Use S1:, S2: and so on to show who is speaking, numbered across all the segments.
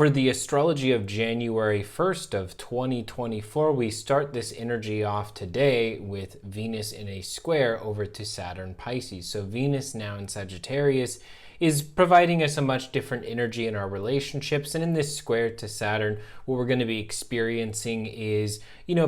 S1: For the astrology of January 1st of 2024, we start this energy off today with Venus in a square over to Saturn Pisces. So Venus now in Sagittarius is providing us a much different energy in our relationships. And in this square to Saturn, what we're going to be experiencing is,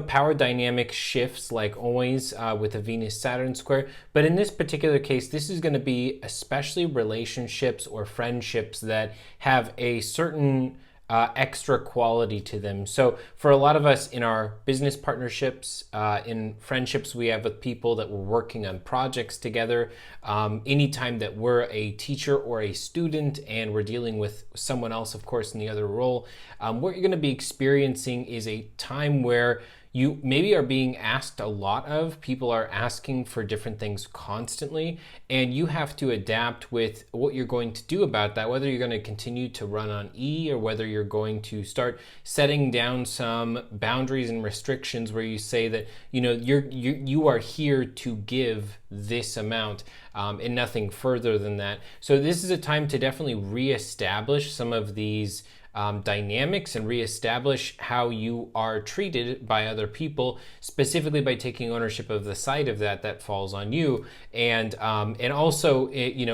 S1: power dynamic shifts like always with a Venus-Saturn square. But in this particular case, this is going to be especially relationships or friendships that have a certain extra quality to them. So for a lot of us in our business partnerships, in friendships we have with people that we're working on projects together, anytime that we're a teacher or a student and we're dealing with someone else, of course, in the other role, what you're going to be experiencing is a time where you maybe are being asked a lot of. People are asking for different things constantly, and you have to adapt with what you're going to do about that, whether you're going to continue to run on E or whether you're going to start setting down some boundaries and restrictions where you say that, you are here to give this amount and nothing further than that. So this is a time to definitely reestablish some of these dynamics and reestablish how you are treated by other people, specifically by taking ownership of the side of that falls on you. And also,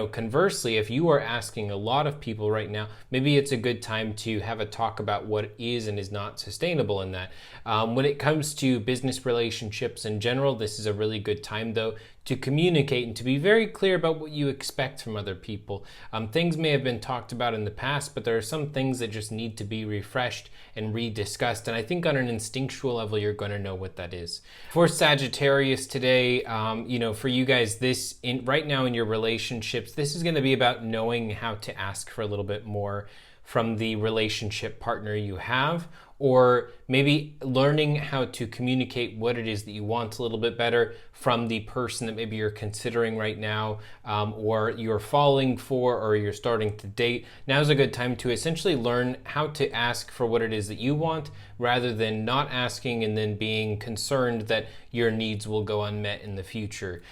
S1: conversely, if you are asking a lot of people right now, maybe it's a good time to have a talk about what is and is not sustainable in that. When it comes to business relationships in general, this is a really good time, though, to communicate and to be very clear about what you expect from other people. Things may have been talked about in the past, but there are some things that just need to be refreshed and rediscussed. And I think on an instinctual level, you're going to know what that is. For Sagittarius today, for you guys, right now in your relationships, this is going to be about knowing how to ask for a little bit more from the relationship partner you have, or maybe learning how to communicate what it is that you want a little bit better from the person that maybe you're considering right now, or you're falling for, or you're starting to date. Now's a good time to essentially learn how to ask for what it is that you want, rather than not asking and then being concerned that your needs will go unmet in the future.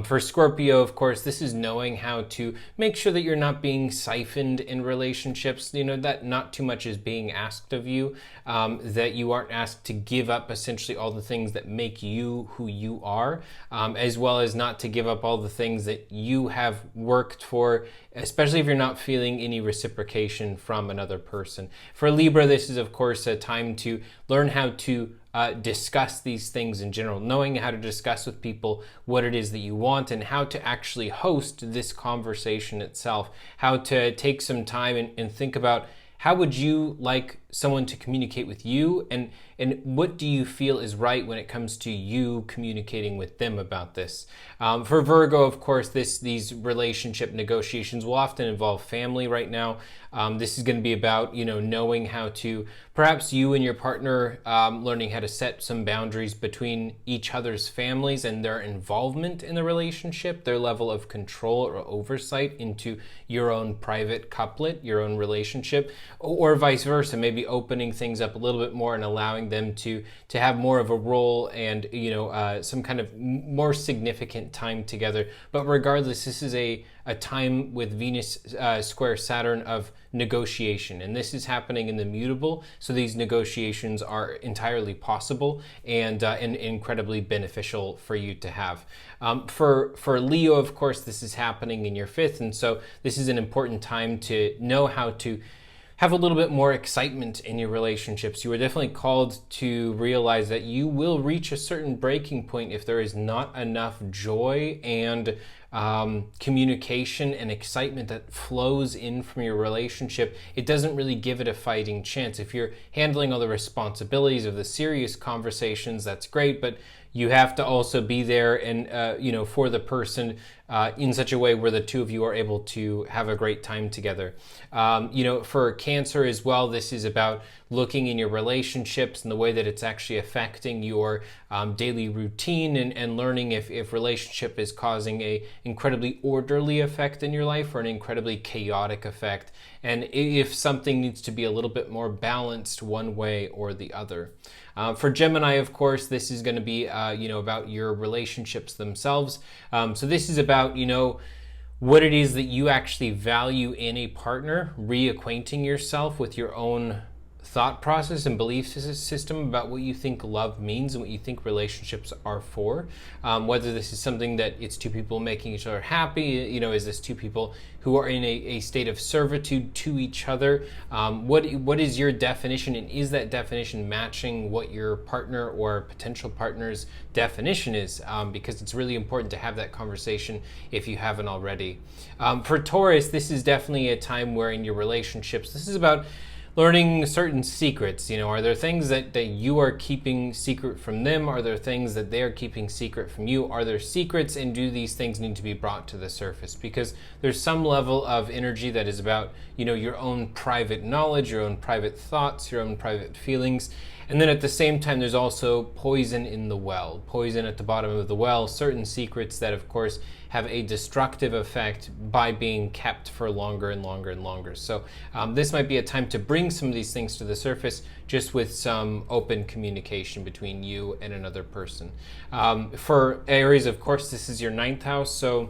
S1: For Scorpio, of course, this is knowing how to make sure that you're not being siphoned in relationships, that not too much is being asked of you, that you aren't asked to give up essentially all the things that make you who you are, as well as not to give up all the things that you have worked for, especially if you're not feeling any reciprocation from another person. For Libra, this is, of course, a time to learn how to discuss these things in general, knowing how to discuss with people what it is that you want and how to actually host this conversation itself, how to take some time and think about how would you like someone to communicate with you, and what do you feel is right when it comes to you communicating with them about this. For Virgo, of course, these relationship negotiations will often involve family right now. This is going to be about, knowing how to, perhaps you and your partner, learning how to set some boundaries between each other's families and their involvement in the relationship, their level of control or oversight into your own private couplet, your own relationship, or vice versa, maybe opening things up a little bit more and allowing them to have more of a role and some kind of more significant time together. But regardless, this is a time with Venus square Saturn of negotiation, and this is happening in the mutable, so these negotiations are entirely possible and incredibly beneficial for you to have. For Leo, of course, this is happening in your fifth, and so this is an important time to know how to have a little bit more excitement in your relationships. You are definitely called to realize that you will reach a certain breaking point if there is not enough joy and communication and excitement that flows in from your relationship. It doesn't really give it a fighting chance. If you're handling all the responsibilities of the serious conversations, that's great, but you have to also be there and for the person in such a way where the two of you are able to have a great time together. For Cancer as well, this is about looking in your relationships and the way that it's actually affecting your daily routine, and learning if relationship is causing a incredibly orderly effect in your life or an incredibly chaotic effect, and if something needs to be a little bit more balanced one way or the other. For Gemini, of course, this is going to be about your relationships themselves. So this is about what it is that you actually value in a partner, reacquainting yourself with your own thought process and belief system about what you think love means and what you think relationships are for. Whether this is something that it's two people making each other happy, is this two people who are in a state of servitude to each other? What is your definition, and is that definition matching what your partner or potential partner's definition is? Because it's really important to have that conversation if you haven't already. For Taurus, this is definitely a time where in your relationships, this is about learning certain secrets. Are there things that you are keeping secret from them? Are there things that they are keeping secret from you? Are there secrets, and do these things need to be brought to the surface? Because there's some level of energy that is about, your own private knowledge, your own private thoughts, your own private feelings. And then at the same time, there's also poison in the well, poison at the bottom of the well, certain secrets that, of course, have a destructive effect by being kept for longer and longer and longer. So this might be a time to bring some of these things to the surface, just with some open communication between you and another person. For Aries, of course, this is your 9th house. So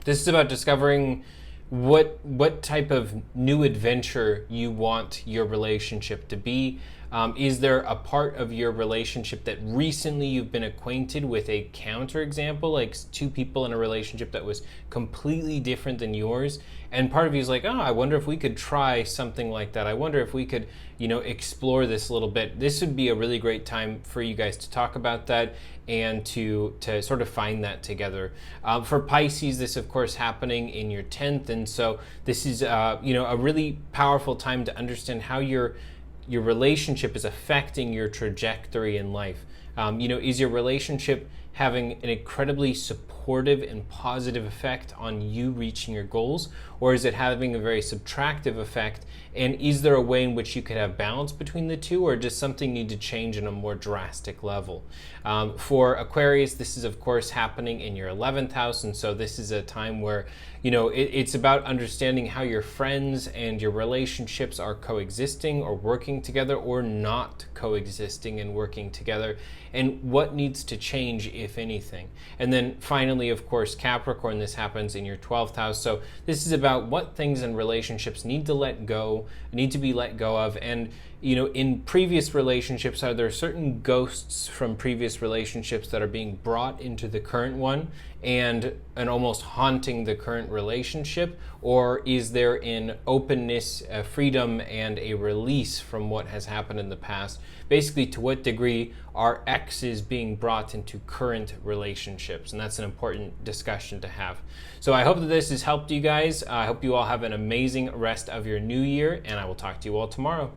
S1: this is about discovering what type of new adventure you want your relationship to be. Is there a part of your relationship that recently you've been acquainted with a counterexample, like two people in a relationship that was completely different than yours? And part of you is like, I wonder if we could try something like that. I wonder if we could, explore this a little bit. This would be a really great time for you guys to talk about that and to sort of find that together. For Pisces, this of course happening in your 10th. And so this is, a really powerful time to understand how your relationship is affecting your trajectory in life. Is your relationship having an incredibly supportive and positive effect on you reaching your goals, or is it having a very subtractive effect? And is there a way in which you could have balance between the two, or does something need to change in a more drastic level? For Aquarius, this is of course happening in your 11th house, and so this is a time where it's about understanding how your friends and your relationships are coexisting or working together, or not coexisting and working together, and what needs to change, if anything. And then finally, of course, Capricorn, this happens in your 12th house. So this is about what things in relationships need to be let go of. And in previous relationships, are there certain ghosts from previous relationships that are being brought into the current one and almost haunting the current relationship? Or is there an openness, a freedom, and a release from what has happened in the past? Basically, to what degree are exes being brought into current relationships? And that's an important discussion to have. So I hope that this has helped you guys. I hope you all have an amazing rest of your new year, and I will talk to you all tomorrow.